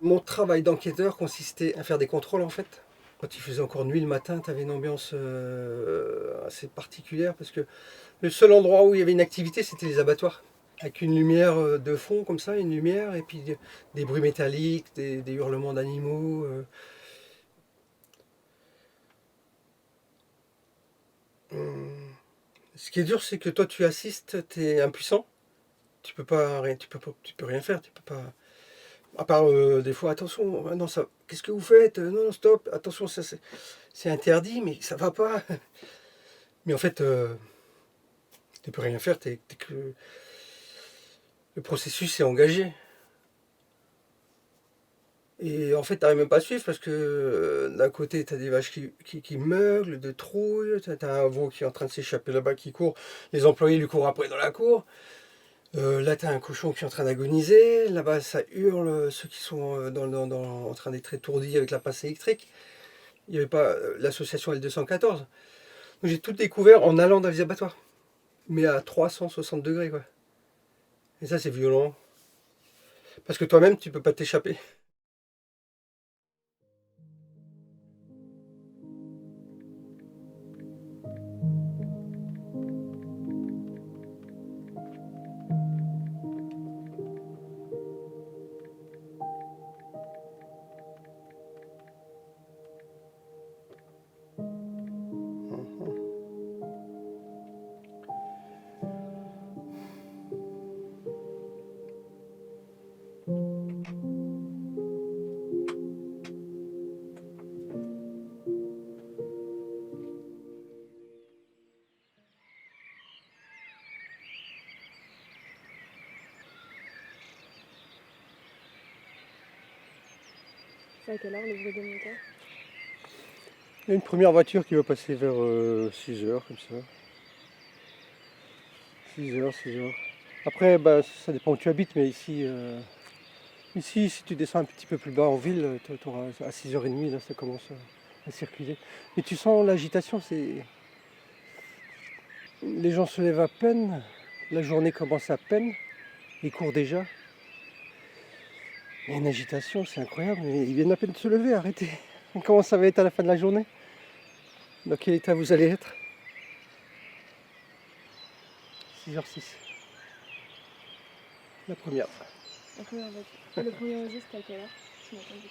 Mon travail d'enquêteur consistait à faire des contrôles en fait. Quand il faisait encore nuit le matin, tu avais une ambiance assez particulière parce que le seul endroit où il y avait une activité, c'était les abattoirs. Avec une lumière de fond comme ça, une lumière, et puis des bruits métalliques, des hurlements d'animaux. Hum. Ce qui est dur, c'est que toi tu assistes, tu es impuissant, tu peux pas rien, tu peux rien faire, tu peux pas. À part des fois, attention, ah non, ça, qu'est-ce que vous faites? Non, non, stop, attention, ça c'est interdit, mais ça va pas. Mais en fait, tu peux rien faire, le processus est engagé. Et en fait, tu n'arrives même pas à suivre parce que d'un côté, tu as des vaches qui meurent, de trouille, tu as un veau qui est en train de s'échapper là-bas, qui court, les employés lui courent après dans la cour. Là, tu as un cochon qui est en train d'agoniser, là-bas, ça hurle, ceux qui sont en train d'être étourdis avec la passe électrique. Il n'y avait pas l'association L214. J'ai tout découvert en allant dans les abattoirs, mais à 360 degrés, quoi. Et ça, c'est violent, parce que toi-même, tu peux pas t'échapper. C'est à quelle heure le bruit des moteurs? Il y a une première voiture qui va passer vers 6 heures, comme ça. 6 heures, 6 heures. Après, bah, ça dépend où tu habites, mais ici, si tu descends un petit peu plus bas en ville, tu auras à 6h30, là, ça commence à circuler. Et tu sens l'agitation, les gens se lèvent à peine, la journée commence à peine, ils courent déjà. Il y a une agitation, c'est incroyable, mais ils viennent à peine de se lever, arrêtez. Comment ça va être à la fin de la journée? Dans quel état vous allez être? 6h06. La première. La première voiture. Le premier registre, c'était à quelle heure? Je m'attends du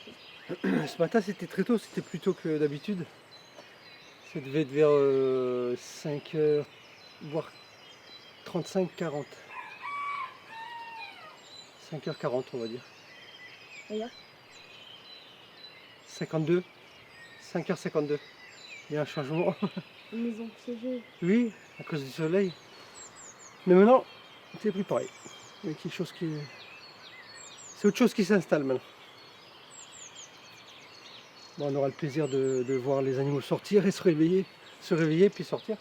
coup. Ce matin, c'était très tôt, c'était plus tôt que d'habitude. Ça devait être vers 5h, voire 35-40. 5h40, on va dire. Et là 52, 5h52. Il y a un changement. Une maison piégée. Oui, à cause du soleil. Mais maintenant, c'est plus pareil. Il y a quelque chose qui. C'est autre chose qui s'installe maintenant. Bon, on aura le plaisir de voir les animaux sortir et se réveiller puis sortir.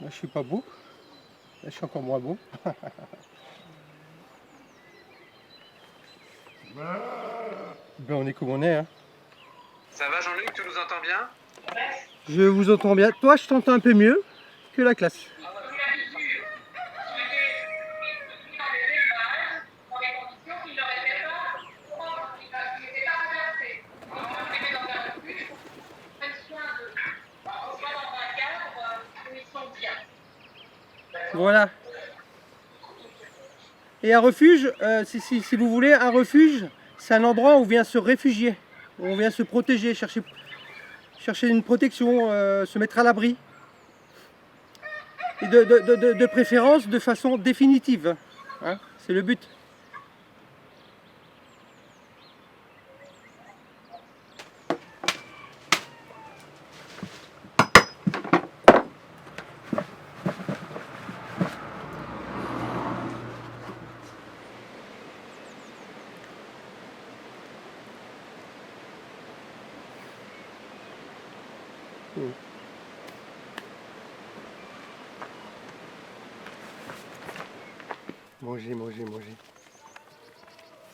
Là, je suis pas beau. Là, je suis encore moins beau. Ben, on est comme on est. Hein. Ça va Jean-Luc, tu nous entends bien? Je vous entends bien. Toi, je t'entends un peu mieux que la classe. Voilà. Et un refuge, si vous voulez, un refuge, c'est un endroit où on vient se réfugier, où on vient se protéger, chercher une protection, se mettre à l'abri. Et de préférence de façon définitive. Hein, c'est le but. Manger, manger, manger.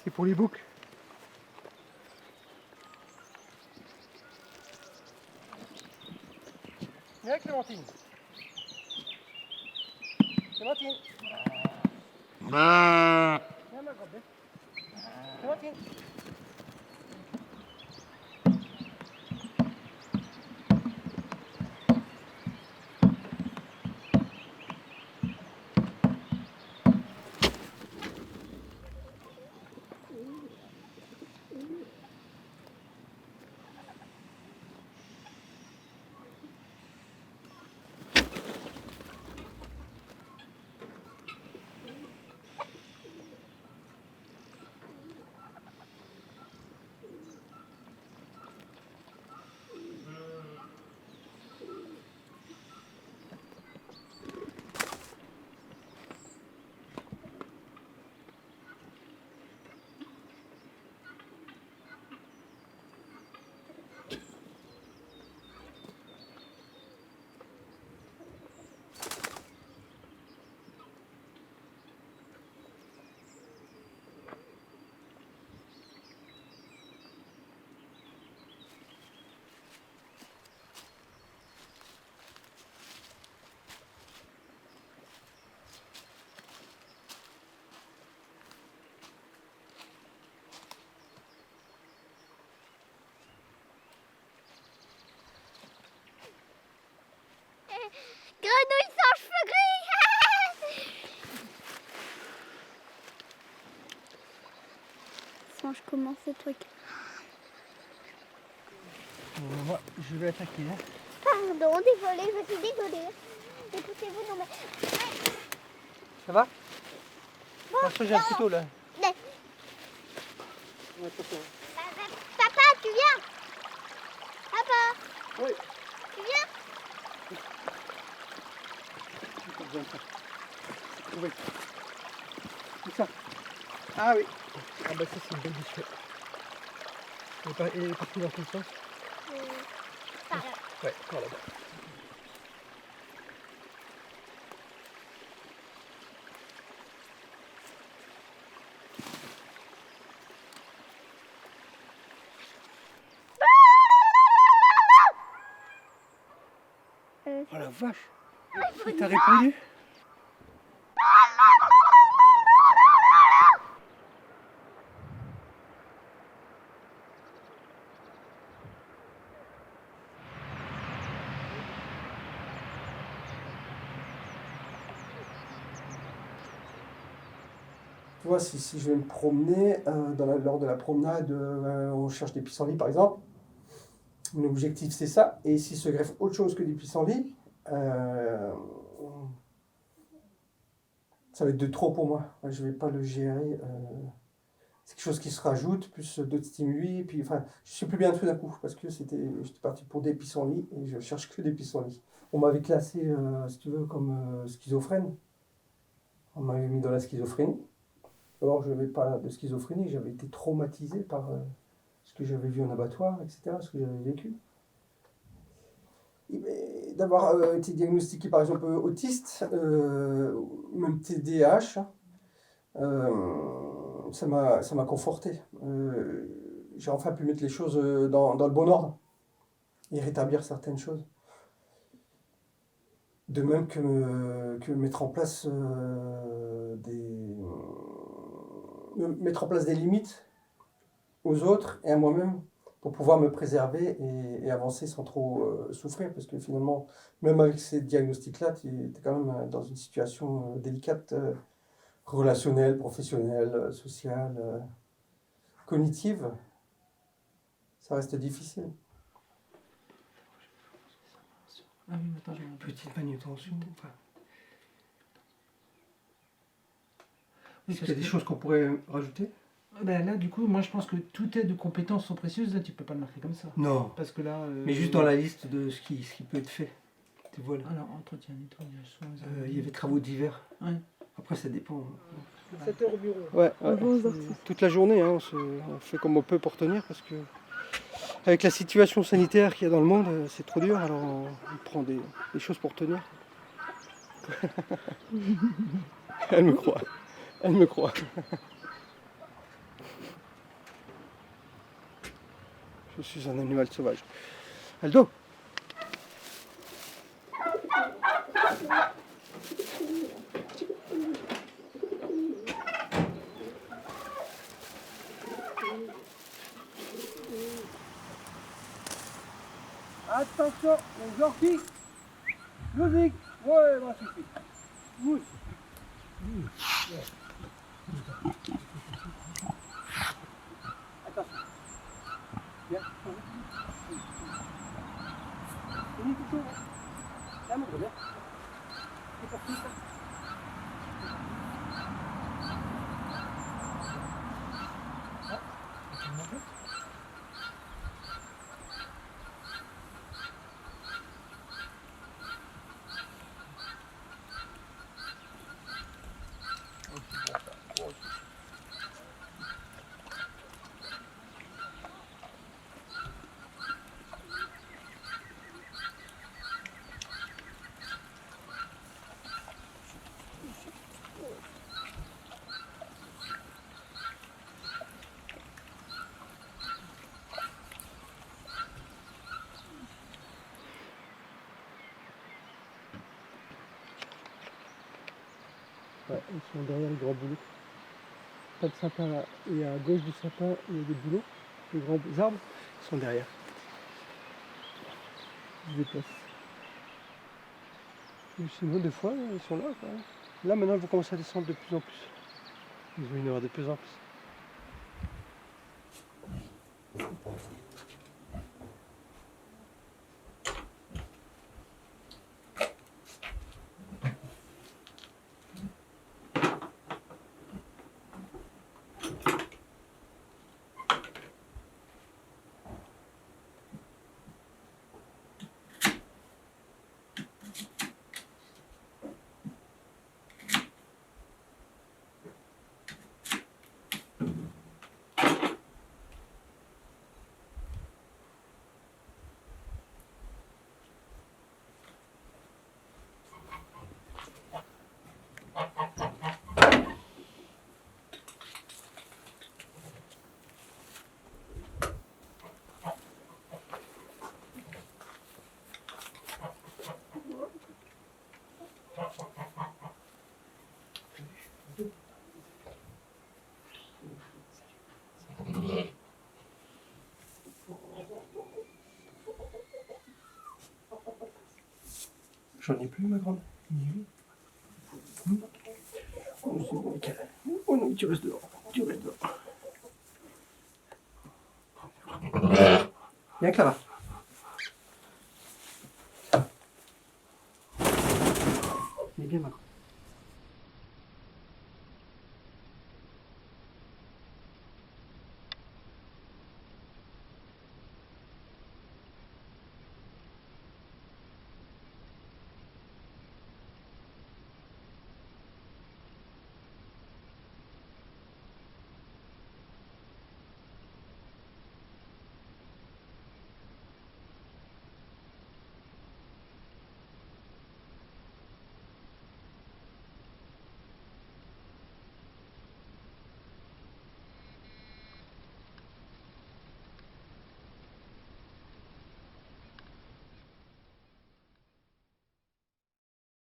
C'est pour les boucs. Viens Clémentine. Clémentine. Viens ma grande. Clémentine. Grenouille sans cheveux gris. Mange comment ce truc? Moi, je vais attaquer. Hein. Pardon, désolé, je suis désolée. Écoutez-vous, non mais... Ça va? Bon, Attention, j'ai un couteau là. Mais- Attention. Papa, tu viens? Papa, Oui. tu viens? Oui. C'est ça. Ah oui. Ah bah ça c'est une belle bichette. Elle est partie dans quel sens? Par là. Ouais, par là-bas. Oh la vache! Il t'a répondu? Tu vois, si je vais me promener, lors de la promenade, on cherche des pissenlits par exemple. Mon objectif c'est ça. Et s'il se greffe autre chose que des pissenlits, ça va être de trop pour moi. Je ne vais pas le gérer. C'est quelque chose qui se rajoute, plus d'autres stimuli. Puis, enfin, je suis plus bien tout d'un coup parce que j'étais parti pour des pissenlits et je cherche que des pissenlits. On m'avait classé, si tu veux, comme schizophrène. On m'avait mis dans la schizophrénie. Or, je n'avais pas de schizophrénie, j'avais été traumatisé par ce que j'avais vu en abattoir, etc., ce que j'avais vécu. D'avoir été diagnostiqué par exemple autiste, ou même TDAH, ça m'a conforté. J'ai enfin pu mettre les choses dans le bon ordre et rétablir certaines choses. De même que mettre en place des limites aux autres et à moi-même pour pouvoir me préserver et avancer sans trop souffrir. Parce que finalement, même avec ces diagnostics-là, tu es quand même dans une situation délicate, relationnelle, professionnelle, sociale, cognitive. Ça reste difficile. Ah oui, attends, j'ai une Petite manutention. Enfin, Oui, est-ce qu'il y a des choses qu'on pourrait rajouter? Ben là, du coup, moi je pense que toutes tes compétences sont précieuses. Là, tu peux pas le marquer comme ça. Non. Parce que là. Mais juste dans la liste de ce qui peut être fait. Tu vois là. Alors, entretien, nettoyage, soins. Il y avait travaux divers. Ouais. Après, ça dépend. 7 heures au bureau. Ouais, Bonjour. toute la journée, hein, on fait comme on peut pour tenir parce que avec la situation sanitaire qu'il y a dans le monde, c'est trop dur, alors on prend des choses pour tenir. Elle me croit. Elle me croit. Je suis un animal sauvage. Aldo! Attention, les orties! Musique! Ouais, bah suffit. Oui. Attention. Bien. Fini tout chaud. Là, mon gars. C'est parti, ça. Ouais, ils sont derrière le grand boulot. Pas de sapin là. Et à gauche du sapin, il y a des bouleaux. Les grands arbres sont derrière. Ils se déplacent. Et sinon, des fois, ils sont là quand même. Là, maintenant, ils vont commencer à descendre de plus en plus. Ils vont y en avoir de plus en plus. J'en ai plus, ma grande. Oh, c'est bon, Michael. Oh non, tu restes dehors. Tu restes dehors. Viens, Clara.